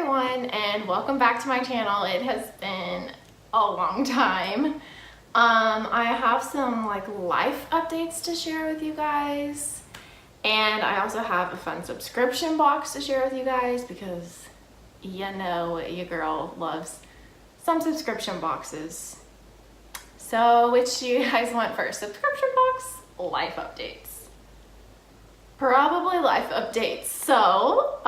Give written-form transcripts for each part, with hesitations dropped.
everyone, and welcome back to my channel. It has been a long time. I have some life updates to share with you guys, and I also have a fun subscription box to share with you guys because you know your girl loves some subscription boxes. So which do you guys want first, subscription box, life updates? Probably life updates. So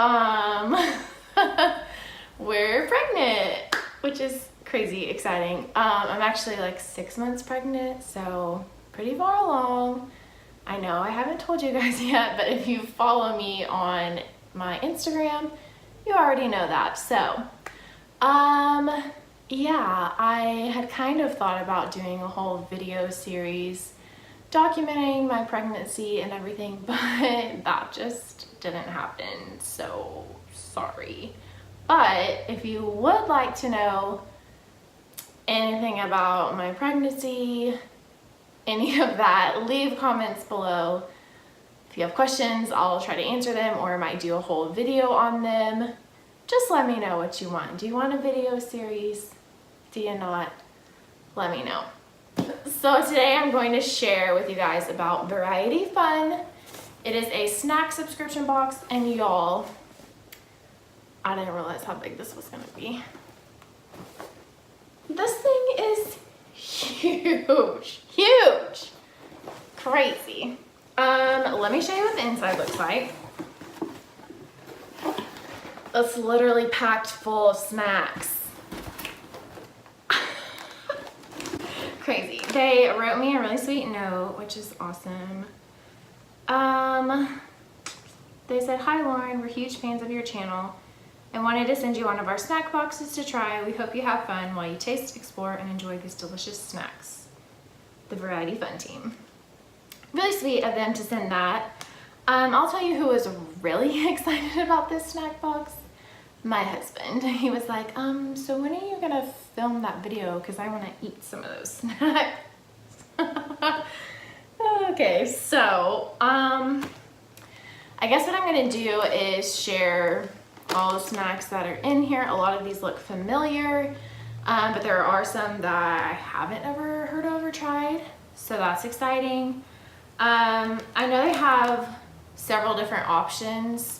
we're pregnant, which is crazy exciting. I'm actually 6 months pregnant, so pretty far along. I know I haven't told you guys yet, but if you follow me on my Instagram, you already know that. So yeah, I had kind of thought about doing a whole video series documenting my pregnancy and everything, but that just didn't happen, so sorry. But if you would like to know anything about my pregnancy, any of that, leave comments below. If you have questions, I'll try to answer them, or I might do a whole video on them. Just let me know what you want. Do you want a video series? Do you not? Let me know. So today I'm going to share with you guys about Variety Fun. It is a snack subscription box, and y'all, I didn't realize how big this was going to be. This thing is huge, huge, crazy. Let me show you what the inside looks like. It's literally packed full of snacks. Crazy. They wrote me a really sweet note, which is awesome. They said, "Hi Lauren, we're huge fans of your channel and wanted to send you one of our snack boxes to try. We hope you have fun while you taste, explore, and enjoy these delicious snacks. The Variety Fun team." Really sweet of them to send that. I'll tell you who was really excited about this snack box. My husband. He was like, so when are you gonna film that video? Because I want to eat some of those snacks. Okay, so I guess what I'm gonna do is share all the snacks that are in here. A lot of these look familiar, but there are some that I haven't ever heard of or tried, so that's exciting. I know they have several different options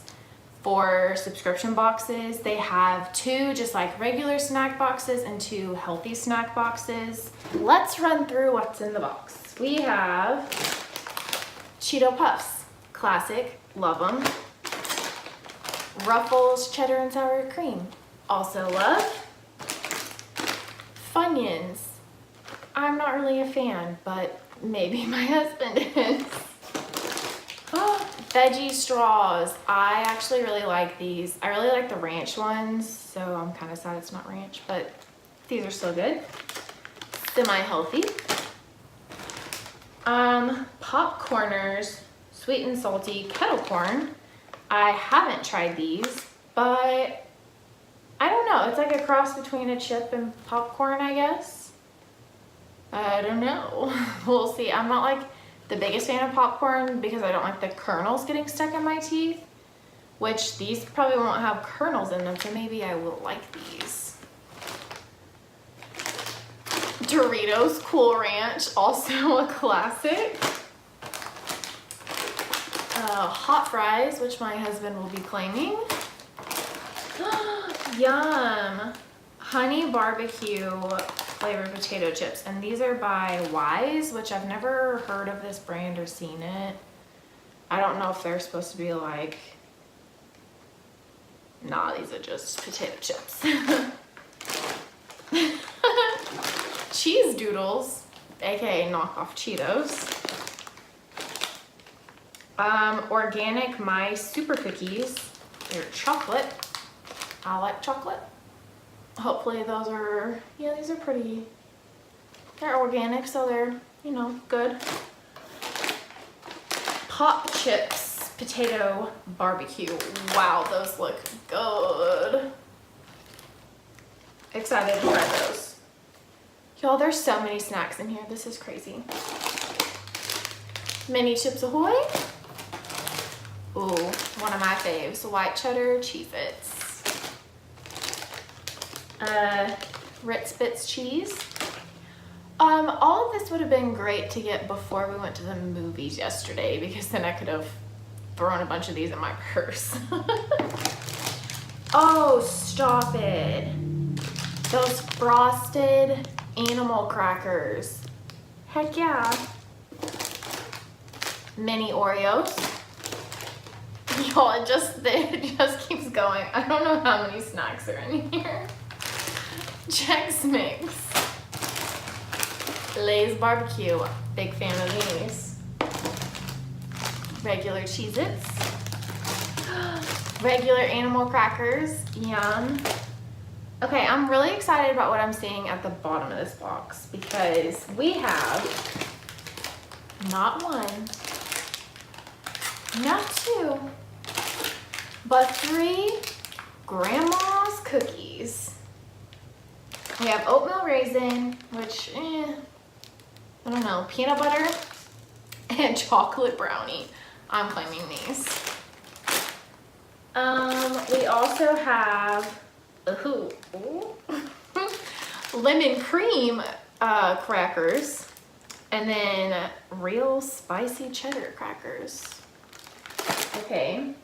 for subscription boxes. They have 2 just regular snack boxes and 2 healthy snack boxes. Let's run through what's in the box. We have Cheeto Puffs, classic, love them. Ruffles cheddar and sour cream, also love. Funyuns, I'm not really a fan, but maybe my husband is. Veggie straws. I actually really like these. I really like the ranch ones, so I'm kind of sad it's not ranch, but these are still good. Semi-healthy. Popcorners, sweet and salty kettle corn. I haven't tried these, but I don't know. It's like a cross between a chip and popcorn, I guess. I don't know. We'll see. I'm not the biggest fan of popcorn because I don't like the kernels getting stuck in my teeth, which these probably won't have kernels in them, so maybe I will like these. Doritos Cool Ranch, also a classic. Hot fries, which my husband will be claiming. Yum! Honey barbecue flavored potato chips, and these are by Wise, which I've never heard of this brand or seen it. I don't know if they're supposed to be nah, these are just potato chips. Cheese doodles, aka knockoff Cheetos. Organic My Super Cookies. They're chocolate. I like chocolate. Hopefully those are, yeah, these are pretty, they're organic, so they're, good. Pop Chips Potato Barbecue. Wow, those look good. Excited to try those. Y'all, there's so many snacks in here. This is crazy. Mini Chips Ahoy. Ooh, one of my faves, white cheddar Cheez-Its. Ritz Bits cheese. All of this would have been great to get before we went to the movies yesterday, because then I could have thrown a bunch of these in my purse. Oh, stop it. Those frosted animal crackers. Heck yeah. Mini Oreos. Y'all, it just keeps going. I don't know how many snacks are in here. Chex Mix. Lay's Barbecue. Big fan of these. Regular Cheez-Its. Regular animal crackers. Yum. Okay, I'm really excited about what I'm seeing at the bottom of this box, because we have not one, not two, but 3 grandma's cookies. We have oatmeal raisin, which, I don't know, peanut butter, and chocolate brownie. I'm claiming these. We also have lemon cream crackers, and then real spicy cheddar crackers. Okay.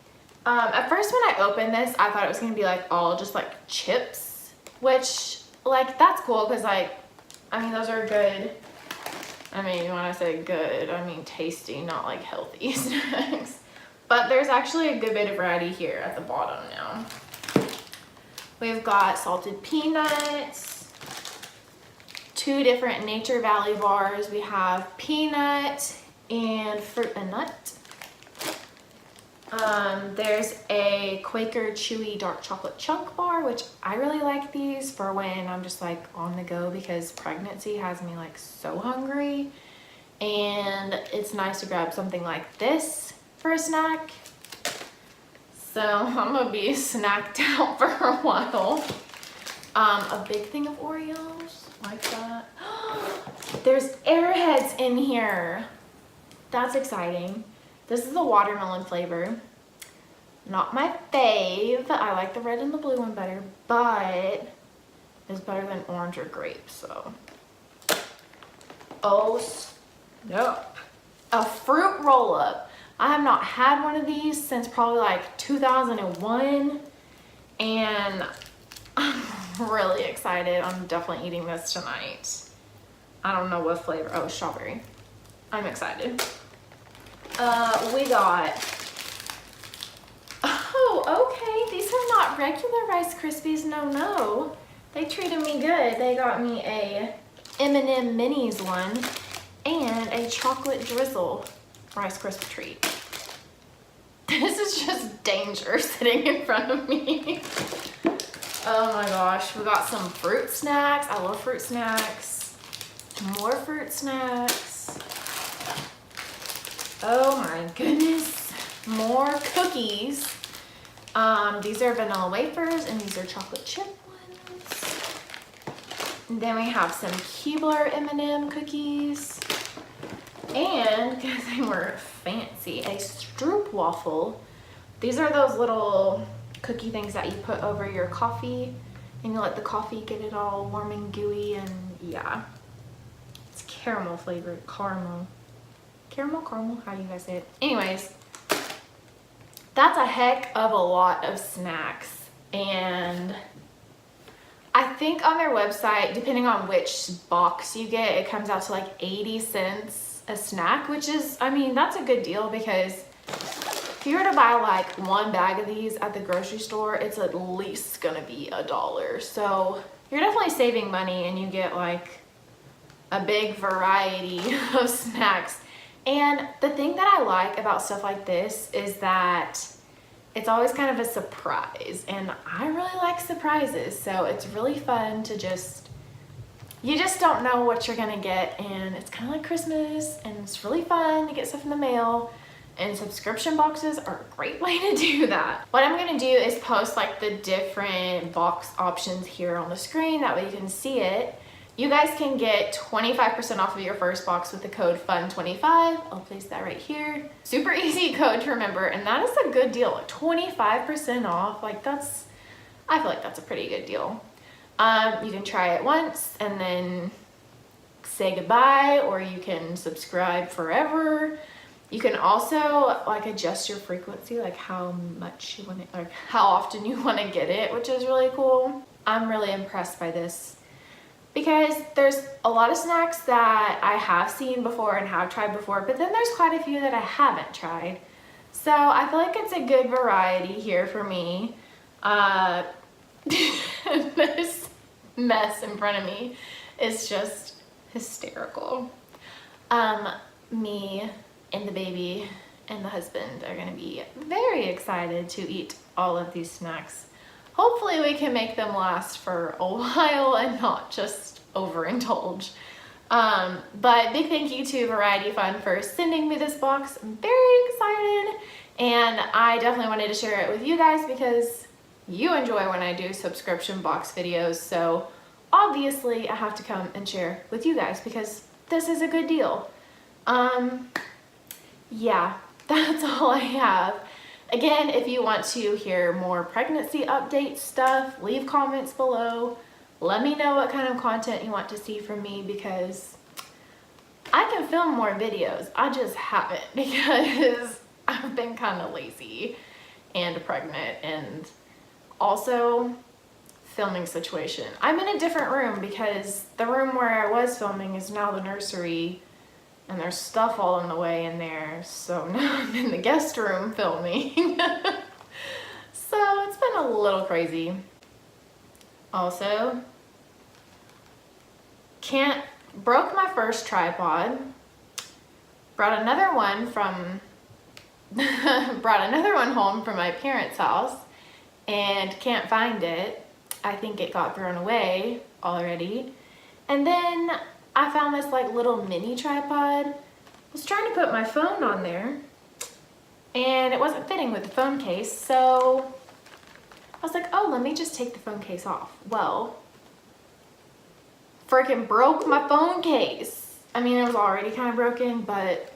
At first when I opened this, I thought it was gonna be like all just like chips, which like that's cool because like, I mean, those are good. I mean, when I say good, I mean tasty, not like healthy snacks. But there's actually a good bit of variety here at the bottom now. We've got salted peanuts, 2 different Nature Valley bars. We have peanut and fruit and nut. There's a Quaker Chewy dark chocolate chunk bar, which I really like these for when I'm just like on the go, because pregnancy has me like so hungry, and it's nice to grab something like this for a snack. So I'm gonna be snacked out for a while. A big thing of Oreos, like that. There's Airheads in here. That's exciting. This is the watermelon flavor. Not my fave. I like the red and the blue one better, but it's better than orange or grape, so. Oh, snap. A fruit roll-up. I have not had one of these since probably like 2001, and I'm really excited. I'm definitely eating this tonight. I don't know what flavor. Oh, strawberry. I'm excited. We got, oh, okay, these are not regular Rice Krispies, no. They treated me good. They got me a M&M Minis one and a chocolate drizzle Rice Krispie treat. This is just danger sitting in front of me. Oh my gosh, we got some fruit snacks. I love fruit snacks. More fruit snacks. Oh my goodness, more cookies. These are vanilla wafers and these are chocolate chip ones. And then we have some Keebler M&M cookies. And, because they were fancy, a Stroop waffle. These are those little cookie things that you put over your coffee and you let the coffee get it all warm and gooey, and yeah. It's caramel flavored, caramel, how do you guys say it? Anyways, that's a heck of a lot of snacks, and I think on their website, depending on which box you get, it comes out to like 80 cents a snack, which is, I mean, that's a good deal, because if you were to buy like 1 bag of these at the grocery store, it's at least gonna be $1. So you're definitely saving money, and you get like a big variety of snacks. And the thing that I like about stuff like this is that it's always kind of a surprise, and I really like surprises, so it's really fun to you just don't know what you're gonna get, and it's kind of like Christmas, and it's really fun to get stuff in the mail, and subscription boxes are a great way to do that. What I'm gonna do is post like the different box options here on the screen, that way you can see it. You guys can get 25% off of your first box with the code FUN25. I'll place that right here. Super easy code to remember, and that is a good deal. 25% off, like I feel like that's a pretty good deal. You can try it once and then say goodbye, or you can subscribe forever. You can also like adjust your frequency, like how much you want it, like how often you want to get it, which is really cool. I'm really impressed by this because there's a lot of snacks that I have seen before and have tried before, but then there's quite a few that I haven't tried. So I feel like it's a good variety here for me. This mess in front of me is just hysterical. Me and the baby and the husband are gonna be very excited to eat all of these snacks. Hopefully we can make them last for a while and not just overindulge. But big thank you to Variety Fun for sending me this box. I'm very excited, and I definitely wanted to share it with you guys because you enjoy when I do subscription box videos, so obviously I have to come and share with you guys because this is a good deal. Yeah, that's all I have. Again, if you want to hear more pregnancy update stuff, leave comments below. Let me know what kind of content you want to see from me because I can film more videos. I just haven't because I've been kind of lazy and pregnant, and also filming situation. I'm in a different room because the room where I was filming is now the nursery, and there's stuff all in the way in there, so now I'm in the guest room filming. So it's been a little crazy. Also, broke my first tripod, brought another one home from my parents' house, and can't find it. I think it got thrown away already. And then I found this like little mini tripod. I was trying to put my phone on there and it wasn't fitting with the phone case, so I was like, oh, let me just take the phone case off. Well, freaking broke my phone case. I mean, it was already kind of broken, but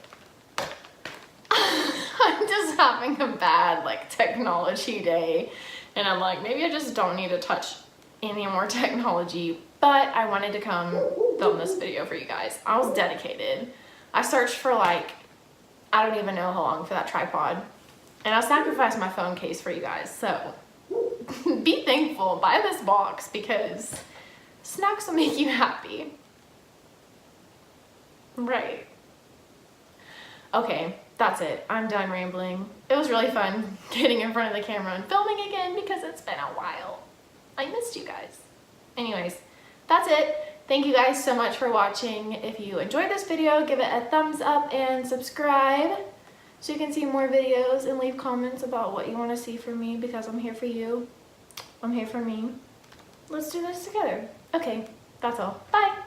I'm just having a bad like technology day, and I'm like, maybe I just don't need to touch any more technology. But I wanted to come film this video for you guys. I was dedicated. I searched for like, I don't even know how long for that tripod. And I sacrificed my phone case for you guys. So be thankful, buy this box because snacks will make you happy. Right. Okay, that's it. I'm done rambling. It was really fun getting in front of the camera and filming again because it's been a while. I missed you guys. Anyways, that's it. Thank you guys so much for watching. If you enjoyed this video, give it a thumbs up and subscribe so you can see more videos, and leave comments about what you want to see from me because I'm here for you. I'm here for me. Let's do this together. Okay, that's all. Bye.